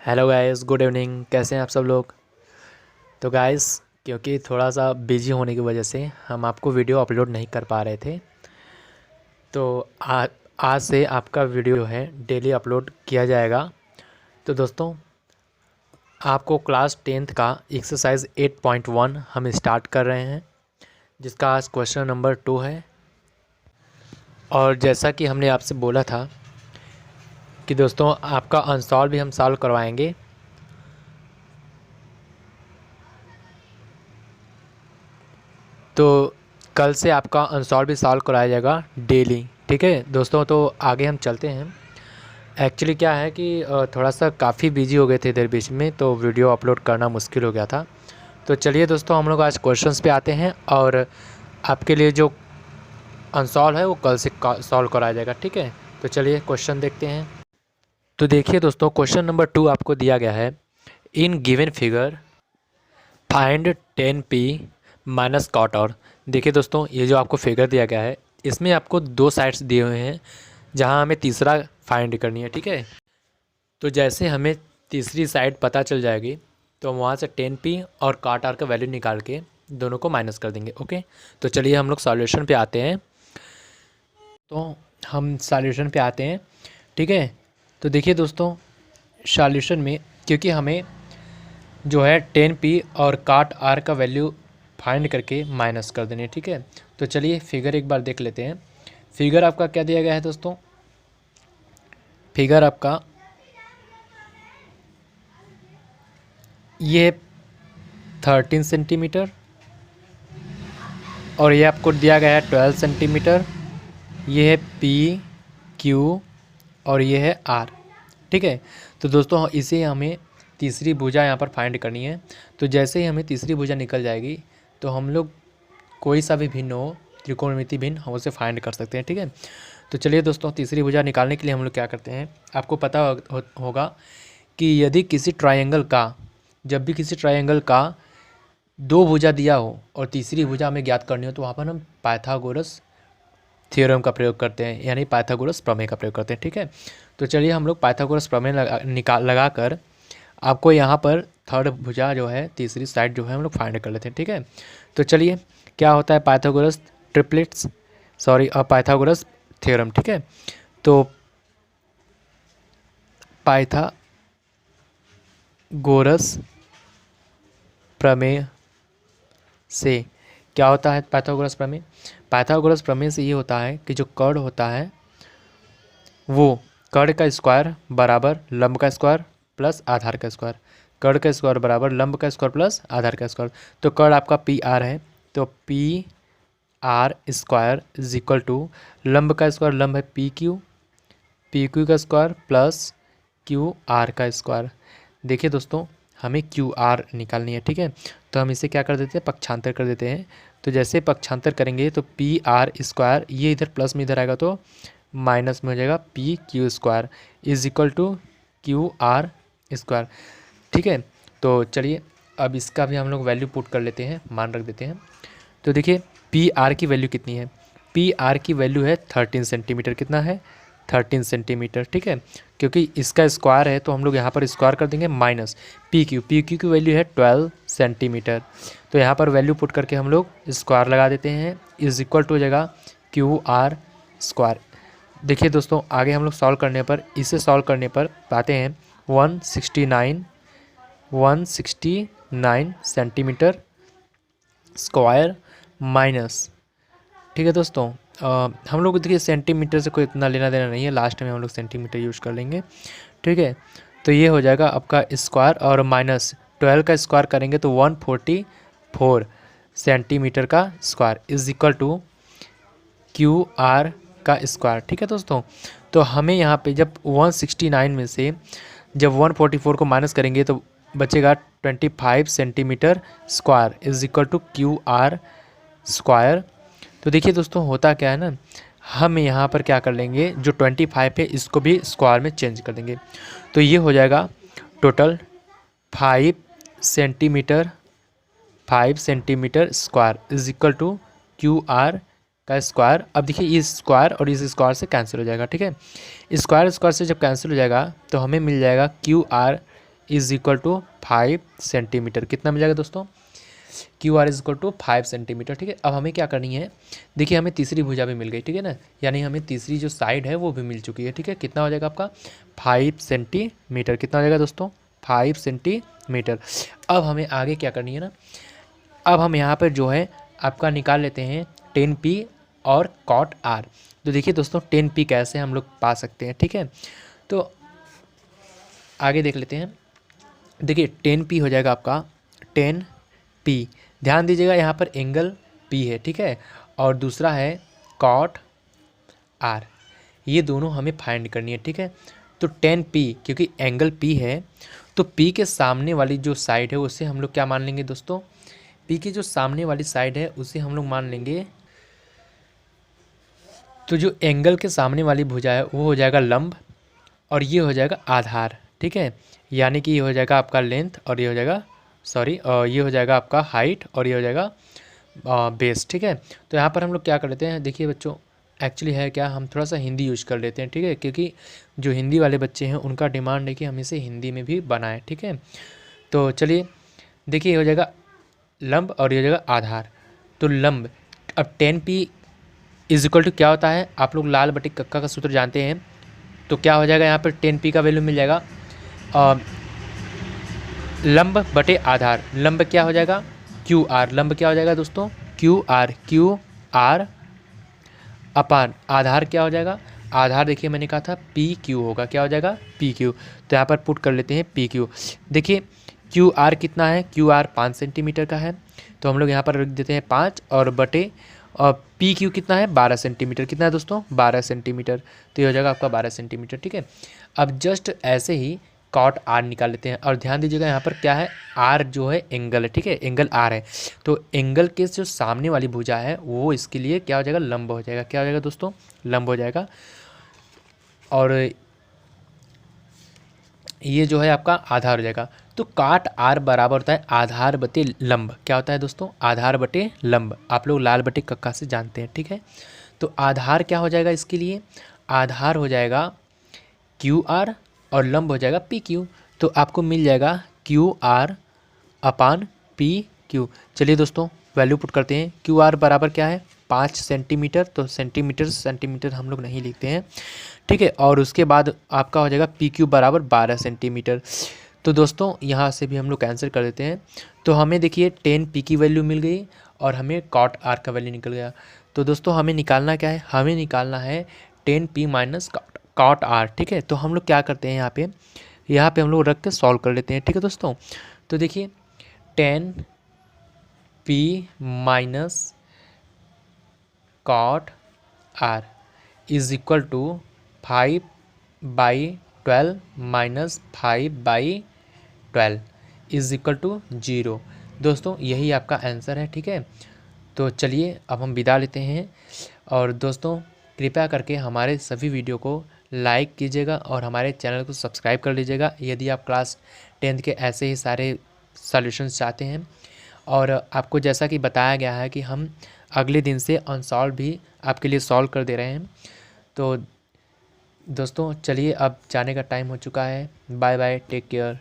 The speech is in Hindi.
Hello guys, good evening. कैसे हैं आप सब लोग? तो गाइस, क्योंकि थोड़ा सा बिजी होने की वजह से हम आपको वीडियो अपलोड नहीं कर पा रहे थे, तो आज से आपका वीडियो जो है डेली अपलोड किया जाएगा। तो दोस्तों, आपको क्लास 10th का एक्सरसाइज 8.1 हम स्टार्ट कर रहे हैं, जिसका आज क्वेश्चन नंबर 2 है। और जैसा कि हमने आपसे बोला था कि दोस्तों आपका अनसॉल्व भी हम सॉल्व करवाएंगे। तो कल से आपका अनसॉल्व भी सॉल्व कराया जाएगा डेली, ठीक है दोस्तों। तो आगे हम चलते हैं। एक्चुअली क्या है कि थोड़ा सा काफ़ी बिजी हो गए थे इधर बीच में, तो वीडियो अपलोड करना मुश्किल हो गया था। तो चलिए दोस्तों, हम लोग आज क्वेश्चंस पे आते हैं और आपके लिए जो अनसॉल्व है वो कल से सॉल्व कराया जाएगा, ठीक है। तो चलिए क्वेश्चन देखते हैं। तो देखिए दोस्तों, क्वेश्चन नंबर 2 आपको दिया गया है। In given figure find 10p minus cot out. देखिए दोस्तों, ये जो आपको फिगर दिया गया है, इसमें आपको दो साइड्स दिए हुए हैं जहां हमें तीसरा फाइंड करनी है, ठीक है। तो जैसे हमें तीसरी साइड पता चल जाएगी, तो हम वहाँ से 10p और कॉट आर का वैल्यू निकाल के दोनों को माइनस कर देंगे, ओके। तो चलिए हम लोग सॉल्यूशन पे आते हैं। तो हम सॉल्यूशन पे आते हैं, ठीक है। तो देखिए दोस्तों, सॉल्यूशन में क्योंकि हमें जो है 10p और काट आर का वैल्यू फाइंड करके माइनस कर देने, ठीक है। तो चलिए फिगर एक बार देख लेते हैं। फिगर आपका क्या दिया गया है दोस्तों? फिगर आपका ये 13 सेंटीमीटर और ये आपको दिया गया है 12 सेंटीमीटर। ये है पी क्यू और ये है आर, ठीक है। तो दोस्तों, इसे हमें तीसरी भुजा यहाँ पर फाइंड करनी है। तो जैसे ही हमें तीसरी भुजा निकल जाएगी, तो हम लोग कोई सा भी भिन्न हो, त्रिकोणमिति भिन्न, हम उसे फाइंड कर सकते हैं, ठीक है। तो चलिए दोस्तों, तीसरी भुजा निकालने के लिए हम लोग क्या करते हैं, आपको पता होगा कि यदि किसी ट्रायंगल का, जब भी किसी ट्रायंगल का दो भुजा दिया हो और तीसरी भुजा हमें ज्ञात करनी हो, तो वहाँ पर हम पाइथागोरस थ्योरम का प्रयोग करते हैं, यानी पाइथागोरस प्रमेय का प्रयोग करते हैं, ठीक है। तो चलिए हम लोग पाइथागोरस प्रमेय लगा कर आपको यहाँ पर थर्ड भुजा जो है, तीसरी साइड जो है, हम लोग फाइंड कर लेते हैं, ठीक है। तो चलिए, क्या होता है Pythagoras triplets, sorry Pythagoras theorem, ठीक है। तो पाइथागोरस प्रमेय से क्या होता है? पाइथागोरस प्रमेय, पाइथागोरस प्रमेय से ये होता है कि जो कर्ण होता है वो कर्ण का स्क्वायर बराबर लंब का स्क्वायर प्लस आधार का स्क्वायर, कर्ण का स्क्वायर बराबर लंब का स्क्वायर प्लस आधार का स्क्वायर। तो कर्ण आपका पी आर है, तो P R square is equal to लंब का स्क्वायर, लंब है पी क्यू का स्क्वायर प्लस क्यू आर का स्क्वायर। देखिए दोस्तों, हमें क्यू आर निकालनी है, ठीक है। तो हम इसे क्या कर देते हैं, पक्षांतर कर देते हैं। तो जैसे पक्षांतर करेंगे तो पी आर स्क्वायर, ये इधर प्लस में इधर आएगा तो माइनस में हो जाएगा P Q square is equal to Q R square, ठीक है। तो चलिए अब इसका भी हम लोग वैल्यू पुट कर लेते हैं, मान रख देते हैं। तो देखिए पी आर की वैल्यू कितनी है, पी आर की वैल्यू है 13 सेंटीमीटर। कितना है? 13 सेंटीमीटर, ठीक है। क्योंकि इसका स्क्वायर है तो हम लोग यहाँ पर स्क्वायर कर देंगे माइनस पी क्यू की वैल्यू है 12 सेंटीमीटर। तो यहाँ पर वैल्यू पुट करके हम लोग स्क्वायर लगा देते हैं, इज इक्वल टू हो जाएगा क्यू आर स्क्वायर। देखिए दोस्तों, आगे हम लोग सॉल्व करने पर, इसे सॉल्व करने पर पाते हैं 169 सेंटीमीटर स्क्वायर माइनस, ठीक है दोस्तों। हम लोग देखिए सेंटीमीटर से कोई इतना लेना देना नहीं है, लास्ट में हम लोग सेंटीमीटर यूज़ कर लेंगे, ठीक है। तो ये हो जाएगा आपका स्क्वायर और माइनस 12 का स्क्वायर करेंगे तो 144 सेंटीमीटर का square is equal to Q R का स्क्वायर, ठीक है दोस्तों। तो हमें यहाँ पे जब 169 में से जब 144 को माइनस करेंगे तो बचेगा 25 centimetre square is equal to Q R square. तो देखिए दोस्तों, होता क्या है ना, हम यहाँ पर क्या कर लेंगे, जो 25 है इसको भी स्क्वायर में चेंज कर देंगे। तो ये हो जाएगा total 5 centimetre square is equal to Q R का स्क्वायर। अब देखिए इस स्क्वायर और इस स्क्वायर से कैंसिल हो जाएगा, ठीक है। स्क्वायर से जब कैंसिल हो जाएगा तो हमें मिल जाएगा Q R is equal to 5 centimetre. कितना मिल जाएगा दोस्तों? Q R is equal to 5 centimetre. ठीक है, अब हमें क्या करनी है, देखिए हमें तीसरी भुजा भी मिल गई, ठीक है ना, यानी हमें तीसरी जो साइड है वो भी मिल चुकी है। ठीक है, कितना हो जाएगा आपका? 5 सेंटीमीटर। कितना हो जाएगा दोस्तों? 5 सेंटीमीटर। अब हमें आगे क्या करनी है ना, अब हम यहाँ पर जो है आपका निकाल लेते हैं 10p और cot r। तो देखिए दोस्तों 10p कैसे हम लोग पा सकते हैं। ठीक है, तो आगे देख लेते हैं। देखिए 10p हो जाएगा आपका 10p। ध्यान दीजिएगा यहाँ पर एंगल p है, ठीक है, और दूसरा है cot r। ये दोनों हमें फाइंड करनी है। ठीक है, तो 10p क्योंकि एंगल p है तो p के सामने वाली जो साइड है उसे हम लोग क्या मान लेंगे दोस्तों? p की जो सामने वाली साइड है उसे हम लोग मान लेंगे, तो जो एंगल के सामने वाली भुजा है वो हो जाएगा लंब और ये हो जाएगा आधार। ठीक है, यानी कि ये हो जाएगा आपका लेंथ और ये हो जाएगा ये हो जाएगा आपका हाइट और ये हो जाएगा बेस। ठीक है, तो यहाँ पर हम लोग क्या कर लेते हैं, देखिए बच्चों एक्चुअली है क्या, हम थोड़ा सा हिंदी यूज कर लेते हैं। ठीक है, क्योंकि जो हिंदी वाले बच्चे हैं उनका डिमांड है कि हम इसे हिंदी में भी बनाएं। ठीक है, तो चलिए देखिए ये हो जाएगा लंब और ये हो जाएगा आधार। तो लंब, अब 10p इज इक्वल टू क्या होता है, आप लोग लाल बटे कक्का का सूत्र जानते हैं, तो क्या हो जाएगा यहाँ पर 10p का वैल्यू मिल जाएगा लंब बटे आधार। लंब क्या हो जाएगा? Q are. लंब क्या हो जाएगा दोस्तों? क्यू आर अपान आधार क्या हो जाएगा? आधार देखिए मैंने कहा था पी क्यू होगा, क्या हो जाएगा? P Q. तो यहाँ पर पुट कर लेते हैं पी क्यू। देखिए क्यू आर कितना है? क्यू आर 5 सेंटीमीटर का है, तो हम लोग यहाँ पर रख देते हैं 5 और बटे और पी क्यू कितना है? 12 सेंटीमीटर। कितना है दोस्तों? 12 सेंटीमीटर। तो ये हो जाएगा आपका 12 सेंटीमीटर। ठीक है, अब जस्ट ऐसे ही कॉट आर निकाल लेते हैं और ध्यान दीजिएगा यहाँ पर क्या है, आर जो है एंगल है। ठीक है, एंगल आर है, तो एंगल के जो सामने वाली भुजा है वो इसके लिए क्या हो जाएगा? लंब हो जाएगा। क्या हो जाएगा दोस्तों? लंब हो जाएगा। और ये जो है आपका आधार हो जाएगा। तो काट आर बराबर होता है आधार बटे लंब। क्या होता है दोस्तों? आधार बटे लंब। आप लोग लाल बटे कक्का से जानते हैं। ठीक है, तो आधार क्या हो जाएगा इसके लिए? आधार हो जाएगा क्यू आर और लंब हो जाएगा पी क्यू। तो आपको मिल जाएगा Q R upon P Q. चलिए दोस्तों वैल्यू पुट करते हैं। क्यू आर बराबर क्या है? 5 सेंटीमीटर। तो सेंटीमीटर हम लोग नहीं लिखते हैं। ठीक है, और उसके बाद आपका हो जाएगा पी क्यू बराबर 12 सेंटीमीटर। तो दोस्तों यहाँ से भी हम लोग कैंसिल कर देते हैं। तो हमें देखिए 10p की वैल्यू मिल गई और हमें कॉट आर का वैल्यू निकल गया। तो दोस्तों हमें निकालना क्या है? हमें निकालना है 10p माइनस कॉट आर। ठीक है, तो हम लोग क्या करते हैं यहाँ पे हम लोग रख के सॉल्व कर लेते हैं। ठीक है दोस्तों, तो देखिए 10p minus cot R is equal to 5/12 minus 5/12 is equal to 0। दोस्तों यही आपका आंसर है। ठीक है, तो चलिए अब हम विदा लेते हैं। और दोस्तों कृपया करके हमारे सभी वीडियो को लाइक कीजिएगा और हमारे चैनल को सब्सक्राइब कर लीजिएगा यदि आप क्लास 10th के ऐसे ही सारे सॉल्यूशंस चाहते हैं। और आपको जैसा कि बताया गया है कि हम अगले दिन से अनसॉल्व भी आपके लिए सॉल्व कर दे रहे हैं। तो दोस्तों चलिए अब जाने का टाइम हो चुका है। Bye bye, take care.